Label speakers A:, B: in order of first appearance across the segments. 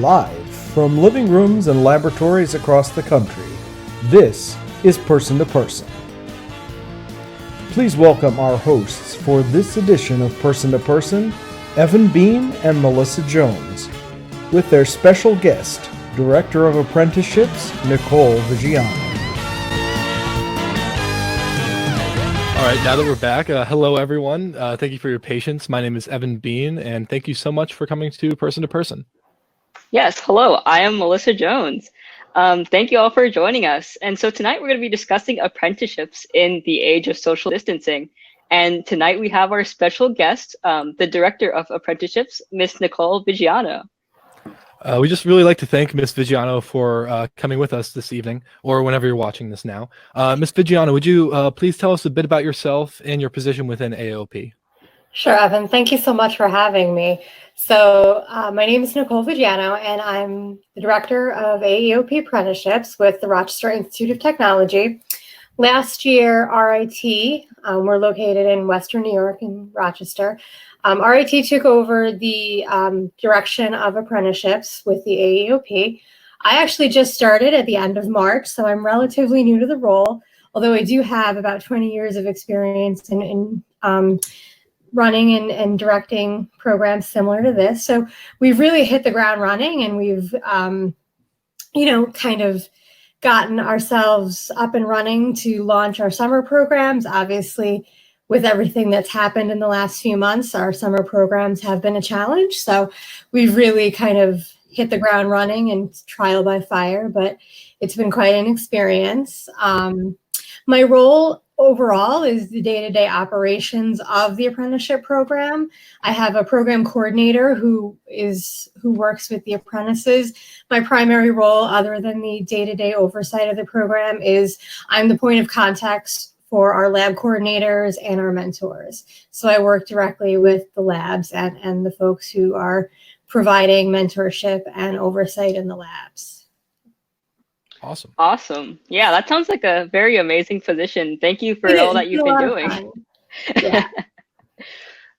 A: Live from living rooms and laboratories across the country, this is Person to Person. Please welcome our hosts for this edition of Person to Person, Evan Bean and Melissa Jones, with their special guest, Director of Apprenticeships, Nicole Vigiano.
B: All right, now that we're back, hello everyone. Thank you for your patience. My name is Evan Bean, and thank you so much for coming to Person.
C: Yes, hello, I am Melissa Jones. Thank you all for joining us. And so tonight we're going to be discussing apprenticeships in the age of social distancing. And tonight we have our special guest, the Director of Apprenticeships, Miss Nicole Vigiano.
B: We just really like to thank Miss Vigiano for coming with us this evening, or whenever you're watching this now. Miss Vigiano, would you please tell us a bit about yourself and your position within AOP?
D: Sure, Evan. Thank you so much for having me. So my name is Nicole Vigiano, and I'm the Director of EOP Apprenticeships with the Rochester Institute of Technology. Last year, RIT, we're located in Western New York in Rochester. RIT took over the direction of apprenticeships with the AEOP. I actually just started at the end of March, so I'm relatively new to the role, although I do have about 20 years of experience in running and directing programs similar to this. So we've really hit the ground running, and we've, kind of gotten ourselves up and running to launch our summer programs. Obviously, with everything that's happened in the last few months, our summer programs have been a challenge. So we've really kind of hit the ground running and trial by fire, but it's been quite an experience. My role overall is the day-to-day operations of the apprenticeship program. I have a program coordinator who works with the apprentices. My primary role, other than the day-to-day oversight of the program, is I'm the point of contact for our lab coordinators and our mentors. So I work directly with the labs and the folks who are providing mentorship and oversight in the labs.
C: Awesome. Yeah, that sounds like a very amazing position. Thank you for all that you've been doing.
D: Yeah.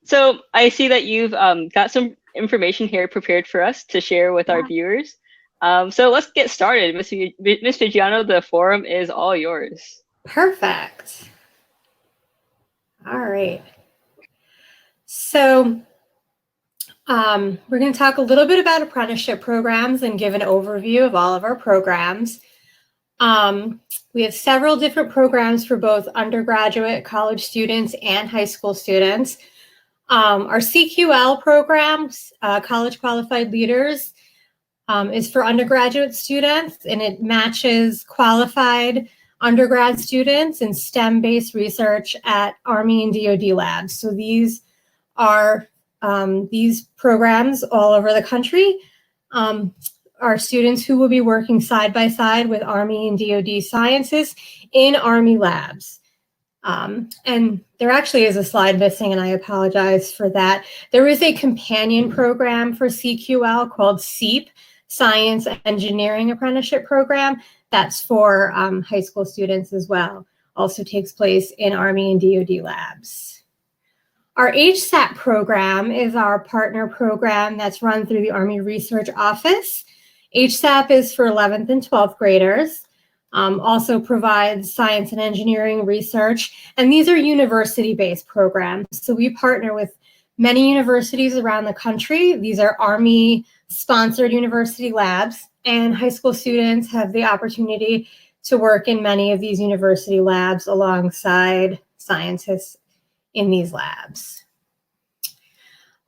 C: So I see that you've got some information here prepared for us to share with our viewers. So let's get started. Miss Vigiano, the forum is all yours.
D: Perfect. All right. So we're going to talk a little bit about apprenticeship programs and give an overview of all of our programs. We have several different programs for both undergraduate college students and high school students. Our CQL programs, College Qualified Leaders, is for undergraduate students, and it matches qualified undergrad students in STEM-based research at Army and DoD labs. So these are these programs all over the country are students who will be working side by side with Army and DoD scientists in Army labs. And there actually is a slide missing, and I apologize for that. There is a companion program for CQL called SEAP, Science Engineering Apprenticeship Program. That's for high school students as well. Also takes place in Army and DoD labs. Our HSAP program is our partner program that's run through the Army Research Office. HSAP is for 11th and 12th graders. Also provides science and engineering research. And these are university-based programs. So we partner with many universities around the country. These are Army-sponsored university labs. And high school students have the opportunity to work in many of these university labs alongside scientists in these labs.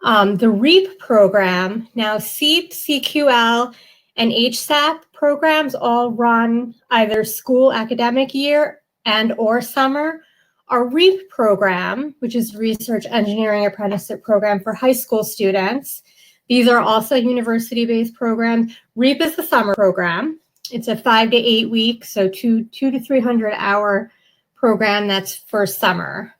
D: The REAP program, now SEAP, CQL, and HSAP programs all run either school academic year and or summer. Our REAP program, which is Research Engineering Apprenticeship Program for high school students, these are also university-based programs. REAP is the summer program. It's a 5 to 8 week, so 200 to 300 hour program that's for summer.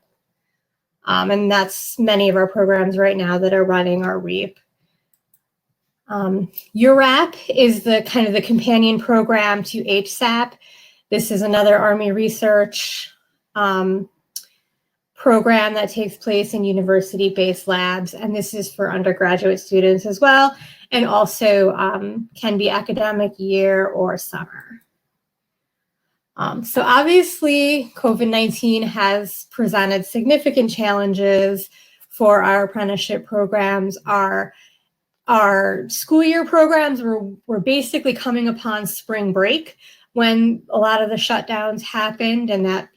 D: And that's many of our programs right now that are running our REAP. URAP is the kind of the companion program to HSAP. This is another Army research program that takes place in university-based labs, and this is for undergraduate students as well, and also can be academic year or summer. So obviously, COVID-19 has presented significant challenges for our apprenticeship programs. Our school year programs were basically coming upon spring break when a lot of the shutdowns happened, and that,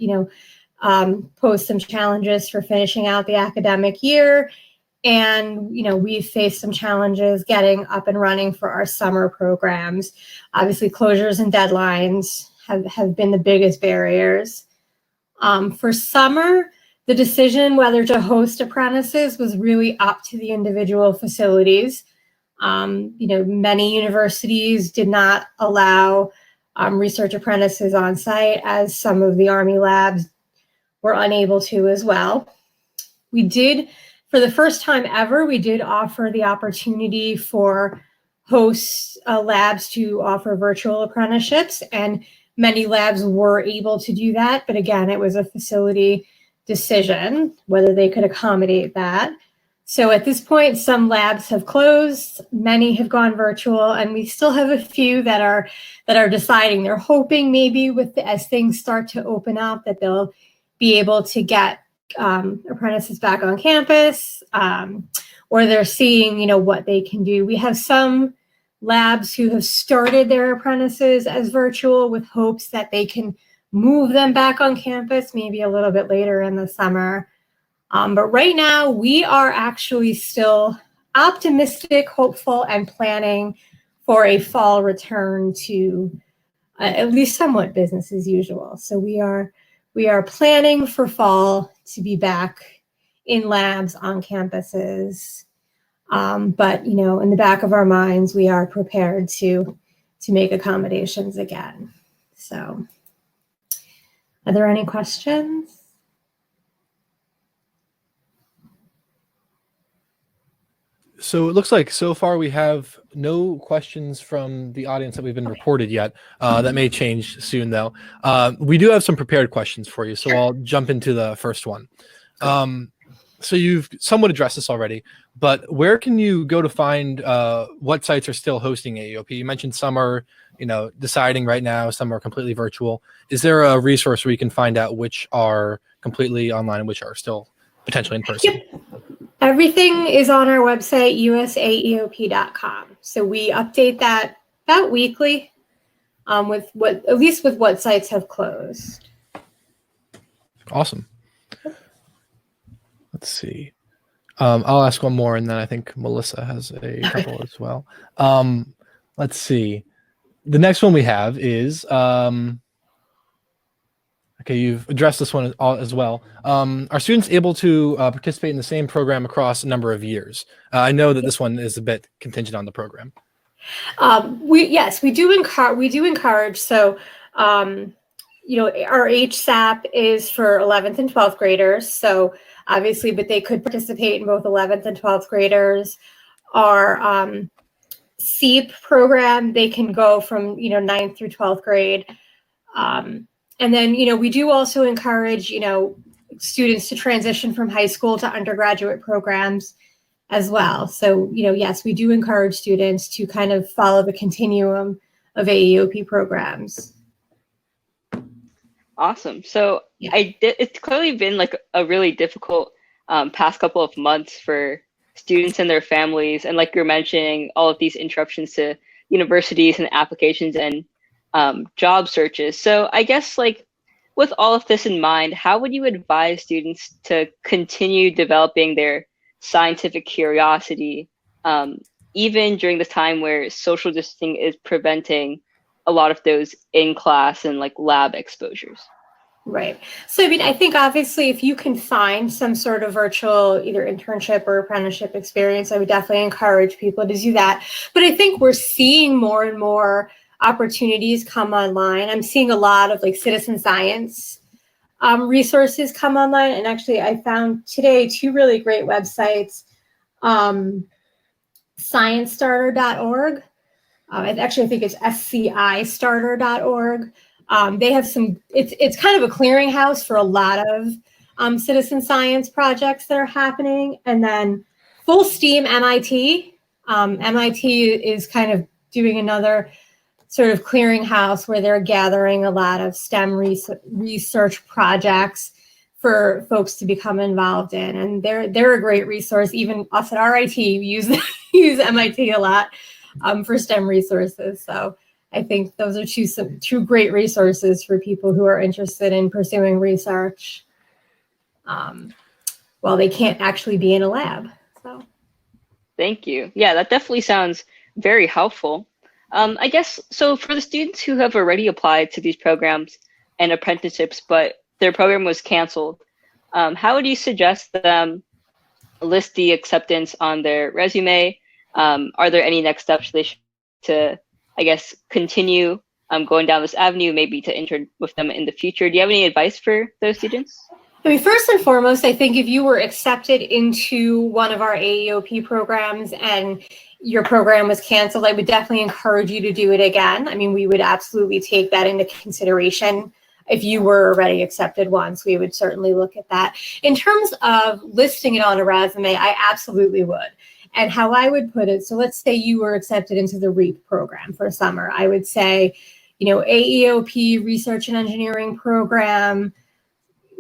D: posed some challenges for finishing out the academic year. And, we've faced some challenges getting up and running for our summer programs. Obviously, closures and deadlines have been the biggest barriers. For summer, the decision whether to host apprentices was really up to the individual facilities. Many universities did not allow research apprentices on site, as some of the Army labs were unable to as well. We did, for the first time ever, we did offer the opportunity for host labs to offer virtual apprenticeships, and many labs were able to do that. But again, it was a facility decision whether they could accommodate that. So at this point, some labs have closed, many have gone virtual, and we still have a few that are deciding. They're hoping maybe as things start to open up that they'll be able to get apprentices back on campus, or they're seeing, what they can do. We have some labs who have started their apprentices as virtual with hopes that they can move them back on campus maybe a little bit later in the summer. But right now, we are actually still optimistic, hopeful, and planning for a fall return to at least somewhat business as usual. So we are planning for fall to be back in labs on campuses. But, in the back of our minds, we are prepared to make accommodations again. So are there any questions?
B: So it looks like so far we have no questions from the audience that we've been reported yet. That may change soon, though. We do have some prepared questions for you, so I'll jump into the first one. So you've somewhat addressed this already, but where can you go to find what sites are still hosting AEOP? You mentioned some are, deciding right now, some are completely virtual. Is there a resource where you can find out which are completely online and which are still potentially in person?
D: Yep. Everything is on our website, usaeop.com. So we update that about weekly, with what sites have closed.
B: Awesome. Let's see. I'll ask one more, and then I think Melissa has a couple as well. Let's see. The next one we have is okay, you've addressed this one as well. Are students able to participate in the same program across a number of years? I know that this one is a bit contingent on the program.
D: We do encourage. So, our HSAP is for 11th and 12th graders. So obviously, but they could participate in both 11th and 12th graders. Our SEEP program, they can go from 9th through 12th grade. And then, we do also encourage, students to transition from high school to undergraduate programs as well. So, yes, we do encourage students to kind of follow the continuum of AEOP programs.
C: Awesome. So it's clearly been like a really difficult past couple of months for students and their families. And like you're mentioning, all of these interruptions to universities and applications and job searches. So I guess with all of this in mind, how would you advise students to continue developing their scientific curiosity, even during this time where social distancing is preventing a lot of those in-class and lab exposures?
D: Right. So, I think obviously if you can find some sort of virtual either internship or apprenticeship experience, I would definitely encourage people to do that. But I think we're seeing more and more opportunities come online. I'm seeing a lot of citizen science resources come online. And actually, I found today 2 really great websites, sciencestarter.org. I think it's scistarter.org. They have some, it's kind of a clearinghouse for a lot of citizen science projects that are happening. And then full steam MIT. MIT is kind of doing another sort of clearinghouse where they're gathering a lot of STEM research projects for folks to become involved in. And they're a great resource. Even us at RIT use MIT a lot for STEM resources. So I think those are two great resources for people who are interested in pursuing research while they can't actually be in a lab. So.
C: Thank you. Yeah, that definitely sounds very helpful. I guess, so for the students who have already applied to these programs and apprenticeships, but their program was canceled, how would you suggest them list the acceptance on their resume? Are there any next steps they should to, I guess, continue going down this avenue, maybe to intern with them in the future? Do you have any advice for those students?
D: I mean, first and foremost, I think if you were accepted into one of our AEOP programs and your program was canceled, I would definitely encourage you to do it again. I mean, we would absolutely take that into consideration. If you were already accepted once, we would certainly look at that. In terms of listing it on a resume, I absolutely would. And how I would put it, so let's say you were accepted into the REAP program for summer. I would say, AEOP Research and Engineering Program,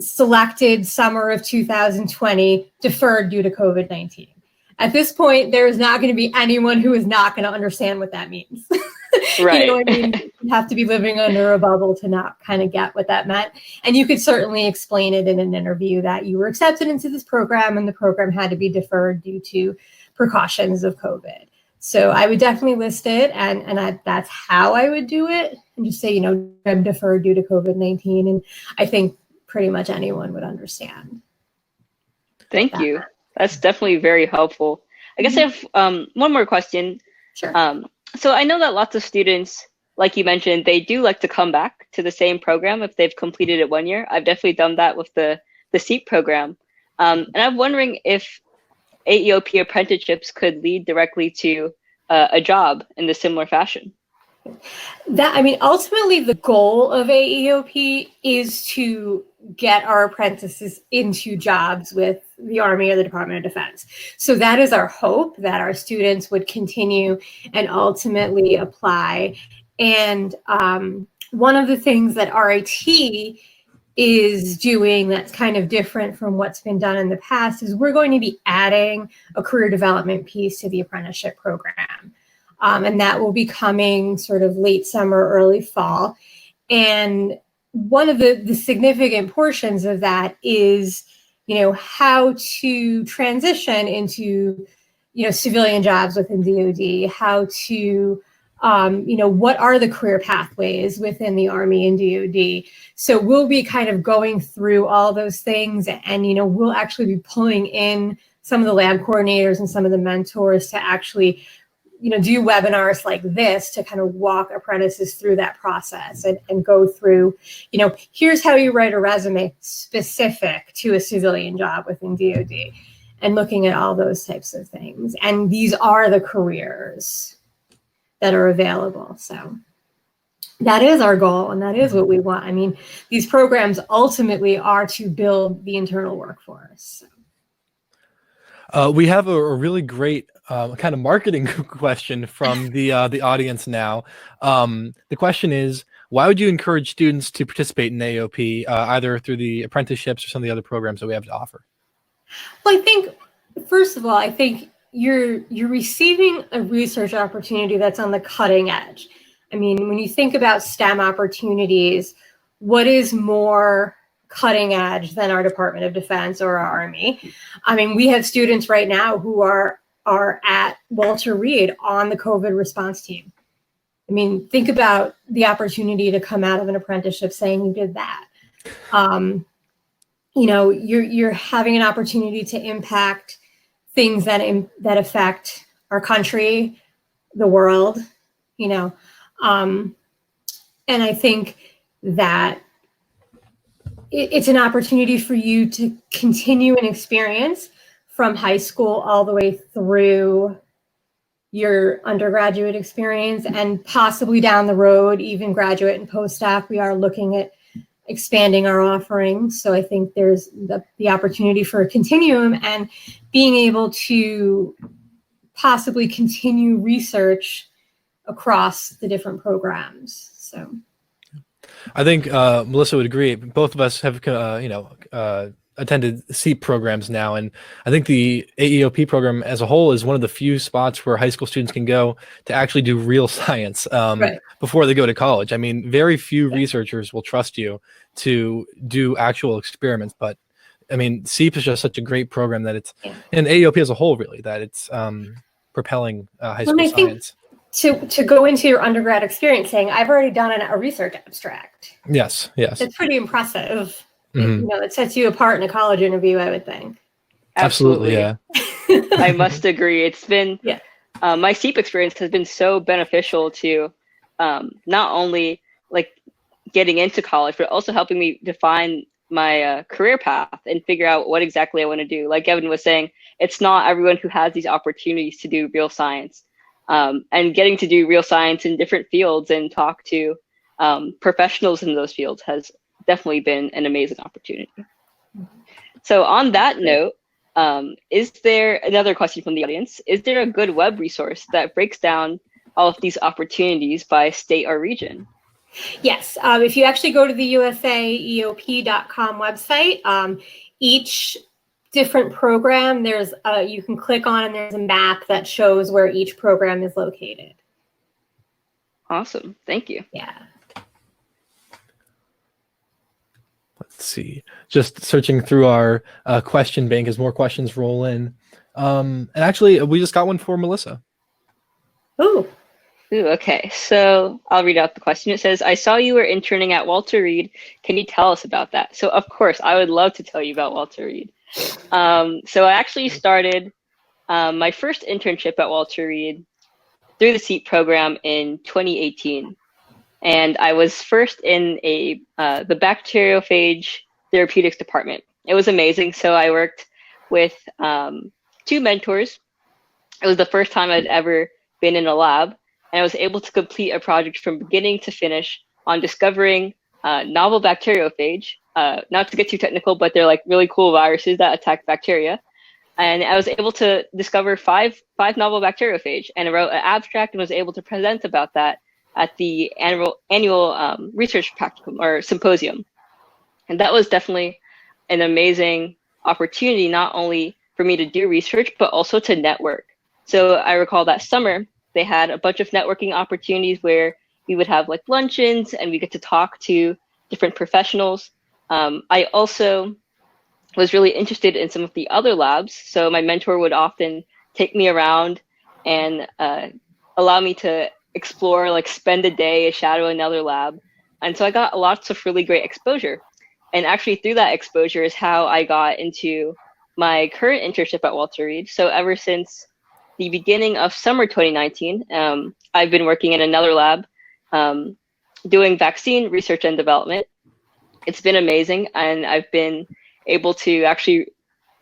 D: selected summer of 2020, deferred due to COVID-19. At this point, there is not going to be anyone who is not going to understand what that means.
C: Right.
D: You know what I mean? You have to be living under a bubble to not kind of get what that meant. And you could certainly explain it in an interview that you were accepted into this program and the program had to be deferred due to precautions of COVID. So I would definitely list it, and that's how I would do it. And just say, I'm deferred due to COVID-19. And I think pretty much anyone would understand.
C: Thank you. That's definitely very helpful. I guess I have one more question.
D: Sure.
C: So I know that lots of students, like you mentioned, they do like to come back to the same program if they've completed it 1 year. I've definitely done that with the SEEP program. And I'm wondering if AEOP apprenticeships could lead directly to a job in the similar fashion.
D: Ultimately, the goal of AEOP is to get our apprentices into jobs with the Army or the Department of Defense. So that is our hope, that our students would continue and ultimately apply. And one of the things that RIT is doing that's kind of different from what's been done in the past is we're going to be adding a career development piece to the apprenticeship program. And that will be coming sort of late summer, early fall. And one of the significant portions of that is, how to transition into, civilian jobs within DoD, how to, what are the career pathways within the Army and DoD. So we'll be kind of going through all those things, and, we'll actually be pulling in some of the lab coordinators and some of the mentors to actually do webinars like this to kind of walk apprentices through that process and go through, here's how you write a resume specific to a civilian job within DoD, and looking at all those types of things. And these are the careers that are available. So that is our goal, and that is what we want. I mean, these programs ultimately are to build the internal workforce. So.
B: We have a really great kind of marketing question from the audience now. The question is, why would you encourage students to participate in AOP, either through the apprenticeships or some of the other programs that we have to offer?
D: Well, I think, first of all, I think you're receiving a research opportunity that's on the cutting edge. I mean, when you think about STEM opportunities, what is more cutting edge than our Department of Defense or our Army? I mean, we have students right now who are at Walter Reed on the COVID response team. I mean, think about the opportunity to come out of an apprenticeship saying you did that. You're having an opportunity to impact things that affect our country, the world, and I think that it's an opportunity for you to continue an experience from high school all the way through your undergraduate experience, and possibly down the road, even graduate and postdoc. We are looking at expanding our offerings. So I think there's the opportunity for a continuum and being able to possibly continue research across the different programs. So
B: I think Melissa would agree. Both of us have, attended SEEP programs now, and I think the AEOP program as a whole is one of the few spots where high school students can go to actually do real science before they go to college. I mean, very few researchers will trust you to do actual experiments, but I mean, SEEP is just such a great program that it's, and AEOP as a whole, really, that it's propelling high school science.
D: To go into your undergrad experience saying, I've already done a research abstract.
B: Yes.
D: It's pretty impressive. It sets you apart in a college interview, I would think.
B: Absolutely, yeah.
C: I must agree. It's been, my SEEP experience has been so beneficial to not only like getting into college, but also helping me define my career path and figure out what exactly I want to do. Like Evan was saying, it's not everyone who has these opportunities to do real science. And getting to do real science in different fields and talk to professionals in those fields has definitely been an amazing opportunity. So on that note, is there another question from the audience? Is there a good web resource that breaks down all of these opportunities by state or region?
D: Yes. If you actually go to the usaeop.com website, each different program, there's you can click on and there's a map that shows where each program is located.
C: Awesome. Thank you.
D: Yeah.
B: Let's see. Just searching through our question bank as more questions roll in. And actually, we just got one for Melissa.
C: Ooh, okay. So I'll read out the question. It says, I saw you were interning at Walter Reed. Can you tell us about that? So of course, I would love to tell you about Walter Reed. So I actually started my first internship at Walter Reed through the SEEP program in 2018. And I was first in the bacteriophage therapeutics department. It was amazing. So I worked with 2 mentors. It was the first time I'd ever been in a lab, and I was able to complete a project from beginning to finish on discovering novel bacteriophage. Not to get too technical, but they're like really cool viruses that attack bacteria. And I was able to discover five novel bacteriophage, and I wrote an abstract and was able to present about that at the annual research practicum or symposium. And that was definitely an amazing opportunity, not only for me to do research, but also to network. So I recall that summer, they had a bunch of networking opportunities where we would have like luncheons and we get to talk to different professionals. I also was really interested in some of the other labs. So my mentor would often take me around and allow me to explore, like spend a day, shadow another lab. And so I got lots of really great exposure. And actually through that exposure is how I got into my current internship at Walter Reed. So ever since the beginning of summer 2019, I've been working in another lab doing vaccine research and development. It's been amazing. And I've been able to actually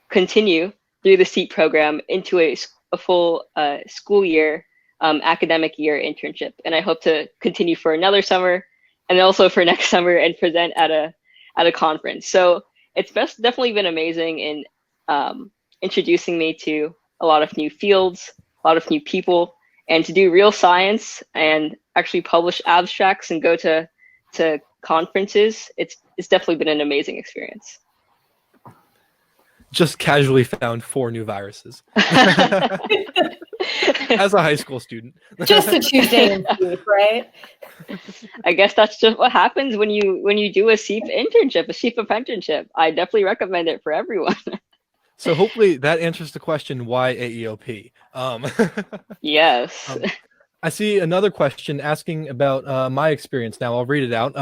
C: continue through the SEEP program into a full school year, academic year internship. And I hope to continue for another summer and also for next summer and present at a conference. So it's definitely been amazing in introducing me to a lot of new fields, a lot of new people, and to do real science and actually publish abstracts and go to conferences. It's definitely been an amazing experience.
B: Just casually found 4 new viruses as a high school student.
D: Just a Tuesday in SEEP, right?
C: I guess that's just what happens when you do a SEEP internship, a SEEP apprenticeship. I definitely recommend it for everyone.
B: So hopefully that answers the question, why AEOP?
C: Yes.
B: I see another question asking about my experience now. I'll read it out.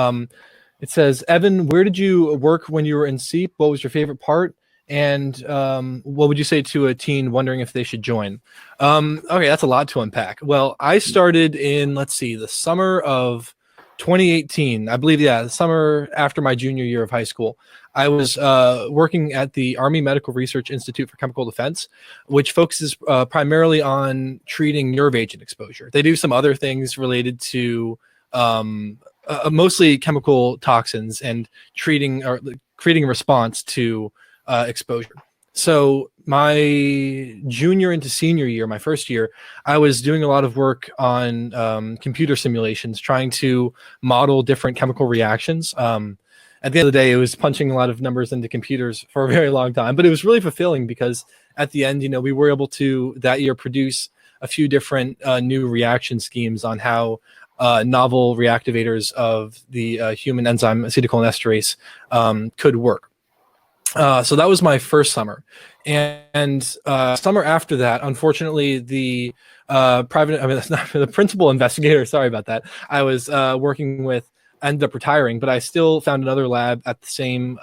B: It says, Evan, where did you work when you were in SEEP? What was your favorite part? And what would you say to a teen wondering if they should join? Okay, that's a lot to unpack. Well, I started in, the summer of 2018. I believe, the summer after my junior year of high school. I was working at the Army Medical Research Institute for Chemical Defense, which focuses primarily on treating nerve agent exposure. They do some other things related to mostly chemical toxins and creating a response to exposure. So my junior into senior year, my first year, I was doing a lot of work on computer simulations, trying to model different chemical reactions. At the end of the day, it was punching a lot of numbers into computers for a very long time, but it was really fulfilling because at the end, we were able to that year produce a few different new reaction schemes on how novel reactivators of the human enzyme acetylcholinesterase could work. So that was my first summer, and summer after that, unfortunately, the the principal investigator, sorry about that, I was working with ended up retiring, but I still found another lab at the same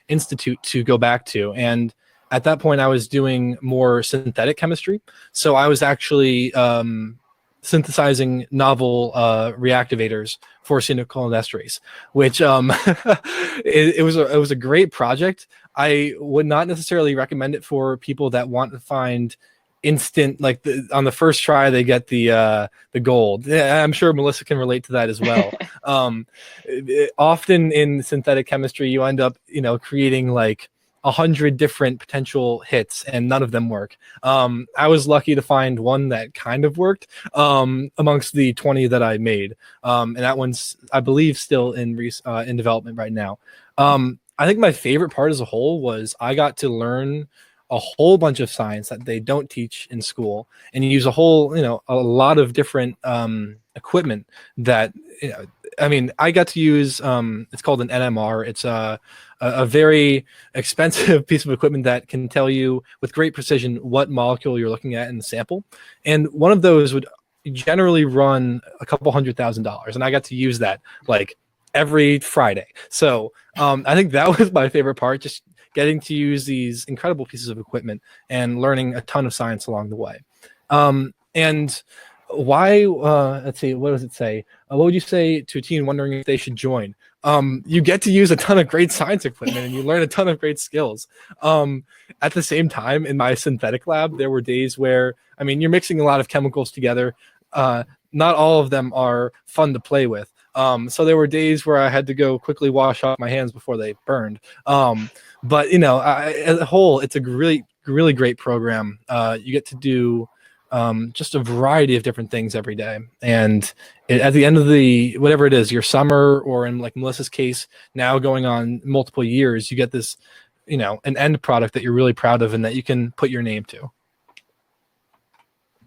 B: institute to go back to. And at that point, I was doing more synthetic chemistry. So I was actually synthesizing novel reactivators for acetylcholinesterase, which it was a great project. I would not necessarily recommend it for people that want to find instant, like on the first try they get the gold. Yeah, I'm sure Melissa can relate to that as well. Often in synthetic chemistry, you end up creating like 100 different potential hits and none of them work. I was lucky to find one that kind of worked amongst the 20 that I made, and that one's, I believe, still in development right now. I think my favorite part as a whole was I got to learn a whole bunch of science that they don't teach in school, and you use a lot of different equipment that I got to use. It's called an NMR. It's a very expensive piece of equipment that can tell you with great precision what molecule you're looking at in the sample. And one of those would generally run a couple $100,000. And I got to use that like every Friday. So I think that was my favorite part, just getting to use these incredible pieces of equipment and learning a ton of science along the way. And why, let's see, what does it say? What would you say to a teen wondering if they should join? You get to use a ton of great science equipment and you learn a ton of great skills. At the same time, in my synthetic lab, there were days where, you're mixing a lot of chemicals together. Not all of them are fun to play with. So there were days where I had to go quickly wash off my hands before they burned. But as a whole, it's a really, really great program. You get to do just a variety of different things every day. And at the end of whatever it is, your summer, or in like Melissa's case, now going on multiple years, you get this, an end product that you're really proud of and that you can put your name to.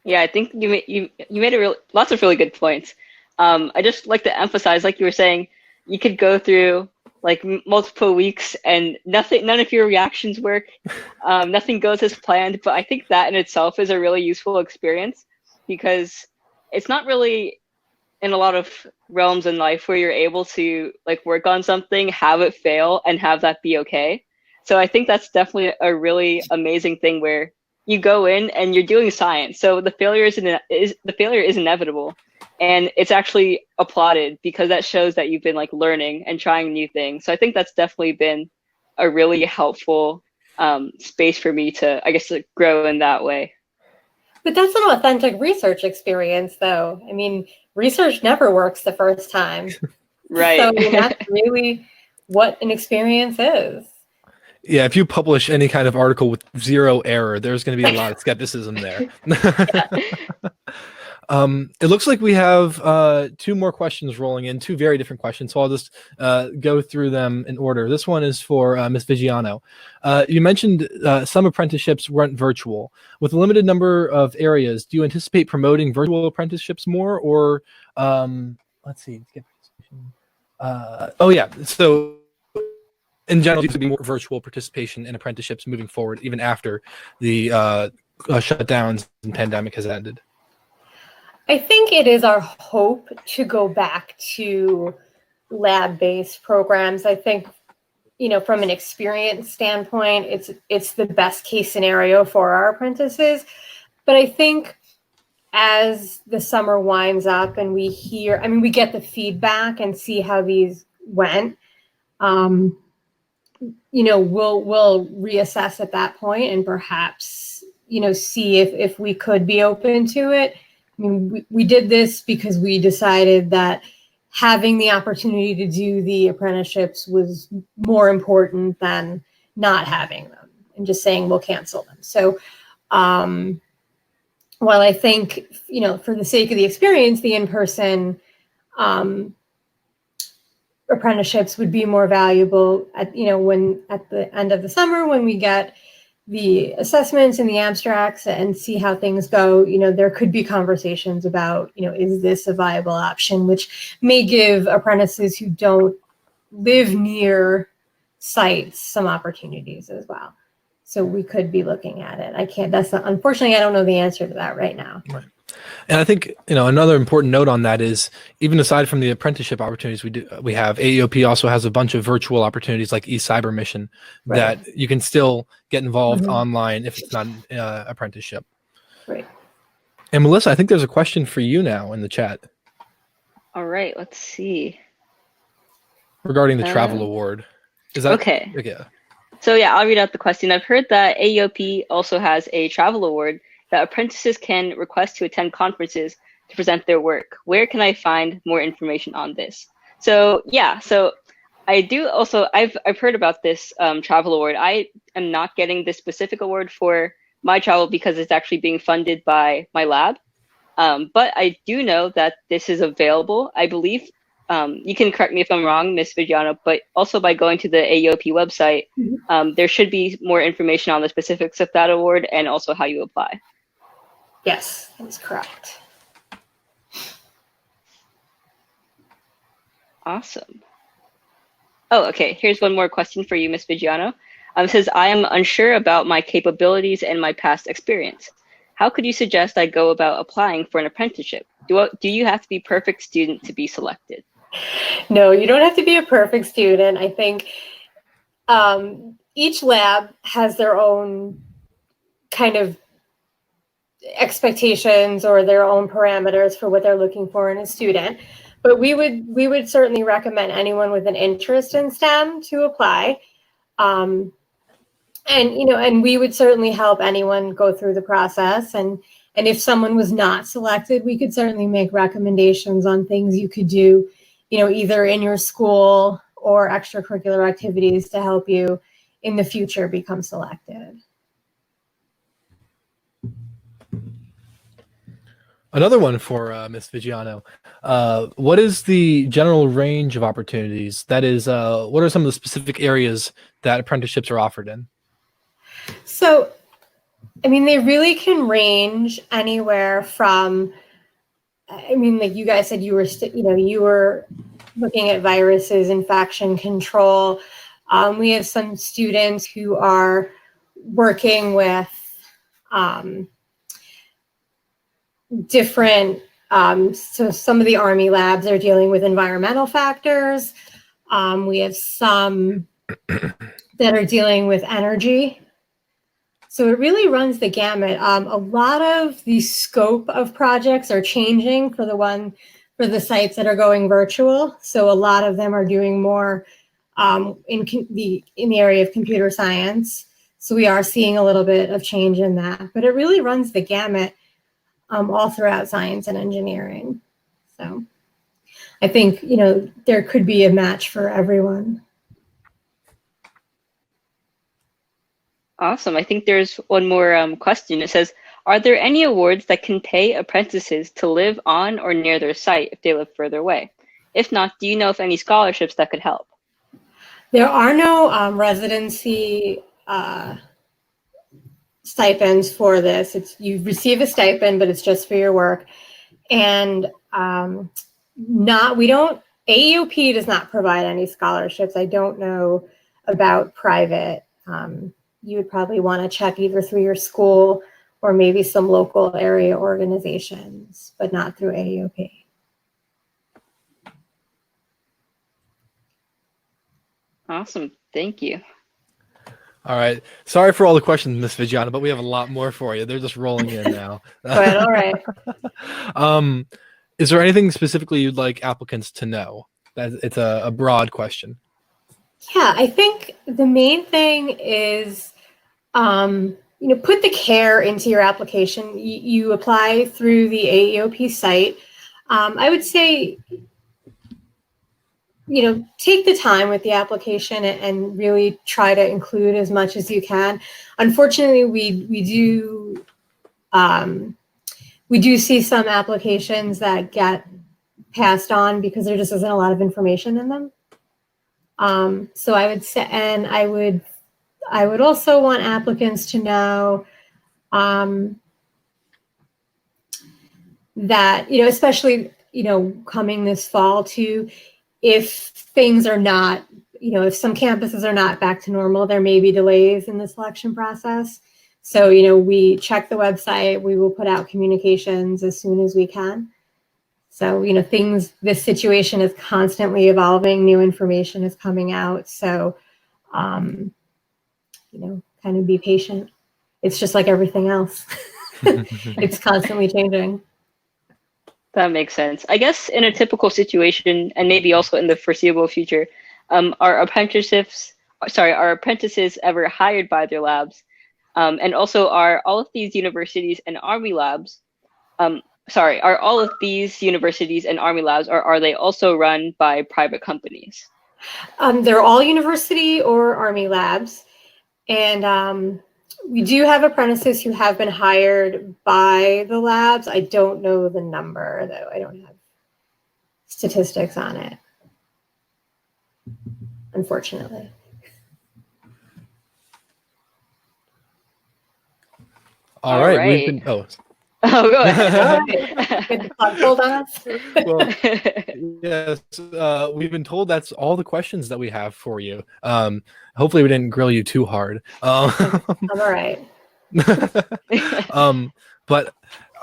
C: Yeah, I think you made lots of really good points. I just like to emphasize, like you were saying, you could go through like multiple weeks and none of your reactions work. Nothing goes as planned. But I think that in itself is a really useful experience, because it's not really in a lot of realms in life where you're able to like work on something, have it fail, and have that be okay. So I think that's definitely a really amazing thing where you go in and you're doing science. So the failure is inevitable. And it's actually applauded because that shows that you've been like learning and trying new things. So I think that's definitely been a really helpful space for me to, I guess, like, grow in that way.
D: But that's an authentic research experience, though. Research never works the first time.
C: Right.
D: So that's really what an experience is.
B: Yeah, if you publish any kind of article with zero error, there's going to be a lot of skepticism there. It looks like we have two more questions rolling in, two very different questions. So I'll just go through them in order. This one is for Ms. Vigiano. You mentioned some apprenticeships went virtual. With a limited number of areas, do you anticipate promoting virtual apprenticeships more, or let's see. So in general, there to be more virtual participation in apprenticeships moving forward, even after the shutdowns and pandemic has ended.
D: I think it is our hope to go back to lab-based programs. I think, from an experience standpoint, it's the best case scenario for our apprentices. But I think as the summer winds up and we get the feedback and see how these went, we'll reassess at that point and perhaps, see if we could be open to it. We did this because we decided that having the opportunity to do the apprenticeships was more important than not having them and just saying we'll cancel them. So while I think, for the sake of the experience, the in-person apprenticeships would be more valuable at the end of the summer when we get the assessments and the abstracts and see how things go, there could be conversations about, is this a viable option, which may give apprentices who don't live near sites some opportunities as well. So we could be looking at it. Unfortunately, I don't know the answer to that right now.
B: Right. And I think, another important note on that is, even aside from the apprenticeship opportunities we have, AEOP also has a bunch of virtual opportunities like eCyber Mission that you can still get involved online if it's not an apprenticeship.
D: Right.
B: And Melissa, I think there's a question for you now in the chat.
C: All right, let's see.
B: Regarding the travel award. Is that
C: okay?
B: Okay.
C: So yeah, I'll read out the question. I've heard that AEOP also has a travel award that apprentices can request to attend conferences to present their work. Where can I find more information on this? So yeah, I do also, I've heard about this travel award. I am not getting this specific award for my travel because it's actually being funded by my lab. But I do know that this is available. I believe, you can correct me if I'm wrong, Ms. Vigiano, but also by going to the AEOP website, there should be more information on the specifics of that award and also how you apply.
D: Yes, that's correct.
C: Awesome. Oh, okay. Here's one more question for you, Ms. Vigiano. It says, I am unsure about my capabilities and my past experience. How could you suggest I go about applying for an apprenticeship? Do you have to be a perfect student to be selected?
D: No, you don't have to be a perfect student. I think each lab has their own kind of expectations or their own parameters for what they're looking for in a student. But we would certainly recommend anyone with an interest in STEM to apply. And we would certainly help anyone go through the process. And if someone was not selected, we could certainly make recommendations on things you could do, either in your school or extracurricular activities to help you in the future become selected.
B: Another one for Ms. Vigiano. What is the general range of opportunities? That is, what are some of the specific areas that apprenticeships are offered in?
D: So, they really can range anywhere from, like you guys said, you were looking at viruses, infection control. We have some students who are working with different, so some of the Army labs are dealing with environmental factors. We have some that are dealing with energy. So it really runs the gamut. A lot of the scope of projects are changing for the sites that are going virtual. So a lot of them are doing more in the area of computer science. So we are seeing a little bit of change in that, but it really runs the gamut all throughout science and engineering. So I think, there could be a match for everyone.
C: Awesome. I think there's one more question. It says, are there any awards that can pay apprentices to live on or near their site if they live further away? If not, do you know of any scholarships that could help?
D: There are no residency stipends for this. You receive a stipend, but it's just for your work. And AEOP does not provide any scholarships. I don't know about private. You would probably want to check either through your school or maybe some local area organizations, but not through AEOP.
C: Awesome. Thank you.
B: All right. Sorry for all the questions, Ms. Vigiano, but we have a lot more for you. They're just rolling in now.
D: Good, all right.
B: Is there anything specifically you'd like applicants to know? It's a broad question.
D: Yeah, I think the main thing is, put the care into your application. You apply through the AEOP site. I would say take the time with the application and really try to include as much as you can. Unfortunately, we do see some applications that get passed on because there just isn't a lot of information in them. So I would say, and I would also want applicants to know that, especially, coming this fall too, if things are not, if some campuses are not back to normal, there may be delays in the selection process. So, we check the website, we will put out communications as soon as we can. So, this situation is constantly evolving, new information is coming out. So, kind of be patient. It's just like everything else. It's constantly changing.
C: That makes sense. I guess in a typical situation, and maybe also in the foreseeable future, are apprentices ever hired by their labs? And also, are all of these universities and Army labs, are all of these universities and Army labs, or are they also run by private companies?
D: They're all university or Army labs. And we do have apprentices who have been hired by the labs. I don't know the number, though. I don't have statistics on it, unfortunately.
B: All right.
C: Right.
B: Oh,
C: go ahead.
D: All right. Good plug hold on us.
B: well, yes, we've been told that's all the questions that we have for you. Hopefully we didn't grill you too hard.
D: I'm all right.
B: But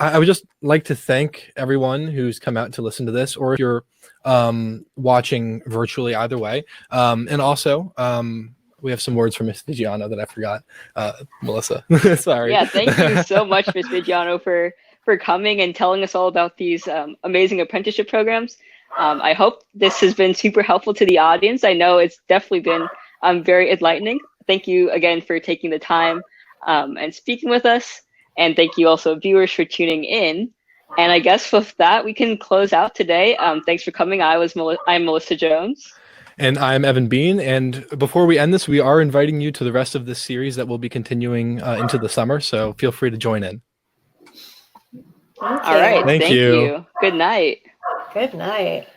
B: I would just like to thank everyone who's come out to listen to this, or if you're watching virtually, either way. And also, we have some words from Miss Vigiano that I forgot. Melissa, sorry.
C: Yeah, thank you so much, Miss Vigiano, for coming and telling us all about these amazing apprenticeship programs. I hope this has been super helpful to the audience. I know it's definitely been very enlightening. Thank you again for taking the time and speaking with us. And thank you also, viewers, for tuning in. And I guess with that, we can close out today. Thanks for coming. I'm Melissa Jones.
B: And I'm Evan Bean. And before we end this, we are inviting you to the rest of this series that will be continuing into the summer. So feel free to join in.
C: All right. Thank you. Good night.
D: Good night.